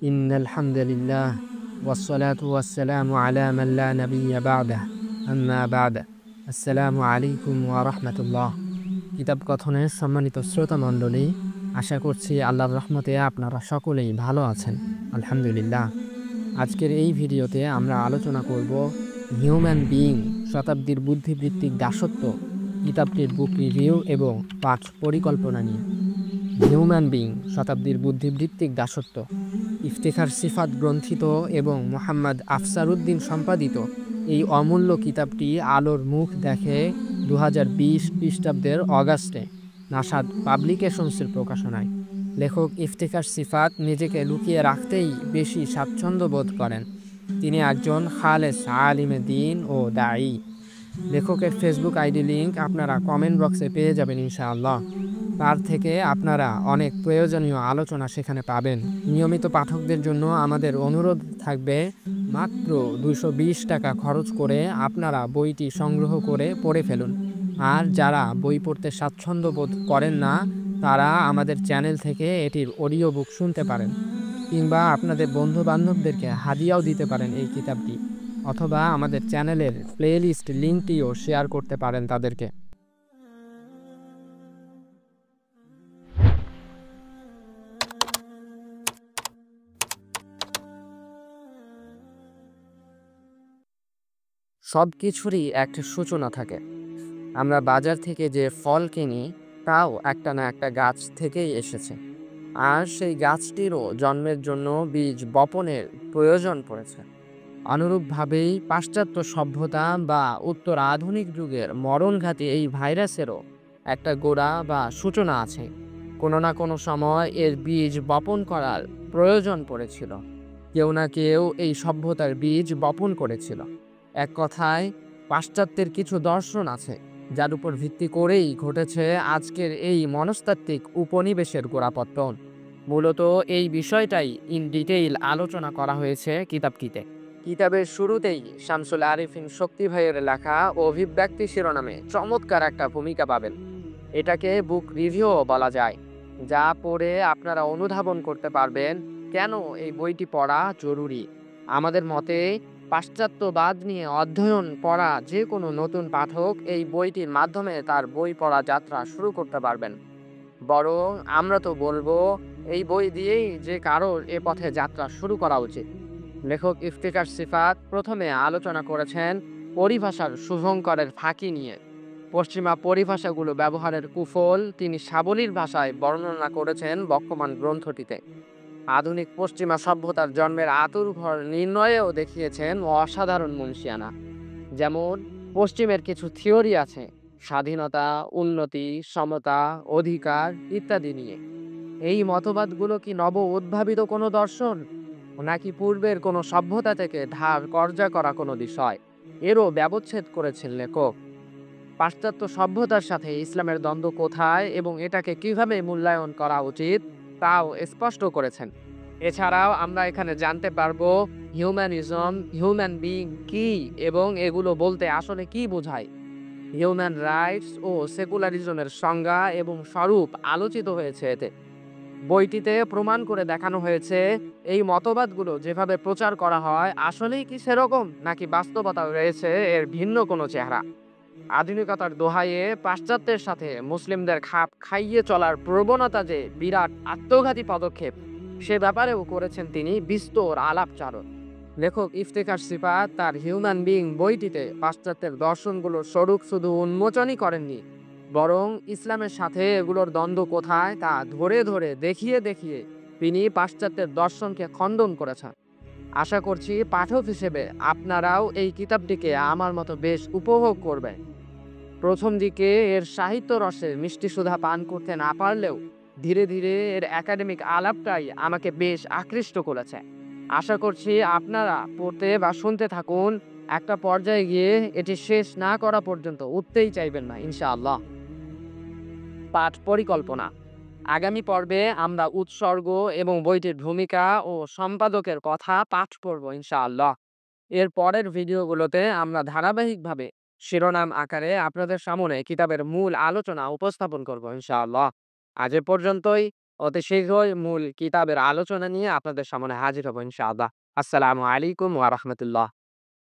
ইন্নাল হামদুলিল্লাহ ওয়াসসালাতু ওয়াসসালামু আলা মান লা নাবিয়্যা বা'দাহ আম্মা বা'দ। আসসালামু আলাইকুম ওয়া রাহমাতুল্লাহ। কিতাব কথনের সম্মানিত শ্রোতা মণ্ডলী, আশা করছি আল্লাহর রহমতে আপনারা সকলেই ভালো আছেন। আলহামদুলিল্লাহ। আজকের এই ভিডিওতে আমরা আলোচনা করব হিউম্যান বিইং, শতাব্দীর বুদ্ধিবৃত্তিক দাসত্ব, কিতাবটির বুক রিভিউ এবং পাঠ পরিকল্পনা নিয়ে। হিউম্যান বিইং, শতাব্দীর বুদ্ধিবৃত্তিক দাসত্ব। ইফতেখার সিফাত গ্রন্থিত এবং মোহাম্মদ আফসারউদ্দিন সম্পাদিত এই অমূল্য কিতাবটি আলোর মুখ দেখে 2020 খ্রিস্টাব্দের অগাস্টে নাসাদ পাবলিকেশনসের প্রকাশনায়। লেখক ইফতেখার সিফাত নিজেকে লুকিয়ে রাখতেই বেশি স্বাচ্ছন্দ্য বোধ করেন। তিনি একজন খালেস আলিমে দ্বীন ও দায়ী। লেখকের ফেসবুক আইডি লিঙ্ক আপনারা কমেন্ট বক্সে পেয়ে যাবেন ইনশাআল্লাহ। তার থেকে আপনারা অনেক প্রয়োজনীয় আলোচনা সেখানে পাবেন। নিয়মিত পাঠকদের জন্য আমাদের অনুরোধ থাকবে, মাত্র 220 টাকা খরচ করে আপনারা বইটি সংগ্রহ করে পড়ে ফেলুন। আর যারা বই পড়তে স্বাচ্ছন্দ্য বোধ করেন না, তারা আমাদের চ্যানেল থেকে এটির অডিও বুক শুনতে পারেন, কিংবা আপনাদের বন্ধু বান্ধবদেরকে হাদিয়াও দিতে পারেন এই কিতাবটি, অথবা আমাদের চ্যানেলের প্লেলিস্ট লিঙ্কটিও শেয়ার করতে পারেন তাদেরকে। সব কিছুরই একটা সূচনা থাকে। আমরা বাজার থেকে যে ফল কিনি, তাও একটা না একটা গাছ থেকেই এসেছে। আর সেই গাছটিরও জন্মের জন্য বীজ বপনের প্রয়োজন পড়েছে। অনুরূপভাবেই পাশ্চাত্য সভ্যতা বা উত্তর আধুনিক যুগের মরণঘাতী এই ভাইরাসেরও একটা গোড়া বা সূচনা আছে। কোনো না কোনো সময় এর বীজ বপন করার প্রয়োজন পড়েছিল। কেউ না কেউ এই সভ্যতার বীজ বপন করেছিল। এক কথায়, পাশ্চাত্যের কিছু দর্শন আছে যার উপর ভিত্তি করেই ঘটেছে আজকের এই মনস্তাত্ত্বিক উপনিবেশের গোড়াপত্তন। মূলত এই বিষয়টাই ইন ডিটেইল আলোচনা করা হয়েছে কিতাবটিতে। কিতাবের শুরুতেই শামসুল আরিফিন শক্তি ভাইয়ের লেখা অভিব্যক্তি শিরোনামে চমৎকার একটা ভূমিকা পাবেন। এটাকে বুক রিভিউ বলা যায়, যা পড়ে আপনারা অনুধাবন করতে পারবেন কেন এই বইটি পড়া জরুরি। আমাদের মতে পাশ্চাত্যবাদ নিয়ে অধ্যয়ন পড়া যে কোনো নতুন পাঠক এই বইটির মাধ্যমে তার বই পড়া যাত্রা শুরু করতে পারবেন। বরং আমরা তো বলবো, এই বই দিয়েই যে কারোর এ পথে যাত্রা শুরু করা উচিত। লেখক ইফতেখার সিফাত প্রথমে আলোচনা করেছেন পরিভাষার শুভঙ্করের ফাঁকি নিয়ে। পশ্চিমা পরিভাষাগুলো ব্যবহারের কুফল তিনি সাবলীল ভাষায় বর্ণনা করেছেন বর্তমান গ্রন্থটিতে। আধুনিক পশ্চিমা সভ্যতার জন্মের আঁতুড়ঘর নির্ণয়েও দেখিয়েছেন অসাধারণ মুনশিয়ানা। যেমন, পশ্চিমের কিছু থিওরি আছে স্বাধীনতা, উন্নতি, সমতা, অধিকার ইত্যাদি নিয়ে। এই মতবাদগুলো কি নব উদ্ভাবিত কোনো দর্শন, নাকি পূর্বের কোনো সভ্যতা থেকে ধার কর্জা করা কোনো বিষয়? এরও ব্যবচ্ছেদ করেছেন লেখক। পাশ্চাত্য সভ্যতার সাথে ইসলামের দ্বন্দ্ব কোথায় এবং এটাকে কিভাবে মূল্যায়ন করা উচিত, তাও স্পষ্ট করেছেন। এছাড়াও আমরা এখানে জানতে পারবো হিউম্যানিজম, হিউম্যান বিইং কি এবং এগুলো বলতে আসলে কি বোঝায়। হিউম্যান রাইটস ও সেকুলারিজমের সংজ্ঞা এবং স্বরূপ আলোচিত হয়েছে এতে। বইটিতে প্রমাণ করে দেখানো হয়েছে এই মতবাদগুলো যেভাবে প্রচার করা হয় আসলেই কি সেরকম, নাকি বাস্তবতা রয়েছে এর ভিন্ন কোনো চেহারা। আধুনিকতার দোহাইয়ে পাশ্চাত্যের সাথে মুসলিমদের খাপ খাইয়ে চলার প্রবণতা যে বিরাট আত্মঘাতী পদক্ষেপ, সে ব্যাপারেও করেছেন তিনি বিস্তর আলাপচারণ। লেখক ইফতেখার সিফাত তার হিউম্যান বিইং বইটিতে পাশ্চাত্যের দর্শনগুলোর স্বরূপ শুধু উন্মোচনই করেননি, বরং ইসলামের সাথে এগুলোর দ্বন্দ্ব কোথায় তা ধরে ধরে দেখিয়ে দেখিয়ে তিনি পাশ্চাত্যের দর্শনকে খণ্ডন করেছেন। আশা করছি পাঠক হিসেবে আপনারাও এই কিতাবটিকে আমার মতো বেশ উপভোগ করবেন। প্রথম দিকে এর সাহিত্য রসের মিষ্টি সুধা পান করতে না পারলেও ধীরে ধীরে এর একাডেমিক আলাপটাই আমাকে বেশ আকৃষ্ট করেছে। আশা করছি আপনারা পড়তে বা শুনতে থাকুন, একটা পর্যায়ে গিয়ে এটি শেষ না করা পর্যন্ত উঠতেই চাইবেন না ইনশাআল্লাহ। পাঠ পরিকল্পনা। আগামী পর্বে আমরা উৎসর্গ এবং বইটির ভূমিকা ও সম্পাদকের কথা পাঠ করব ইনশাআল্লাহ। এর পরের ভিডিওগুলোতে আমরা ধারাবাহিকভাবে শিরোনাম আকারে আপনাদের সামনে কিতাবের মূল আলোচনা উপস্থাপন করব ইনশাআল্লাহ। আজ এ পর্যন্তই। অতি শীঘ্রই মূল কিতাবের আলোচনা নিয়ে আপনাদের সামনে হাজির হব ইনশাআল্লাহ। আসসালামু আলাইকুম ওয়া রাহমাতুল্লাহ।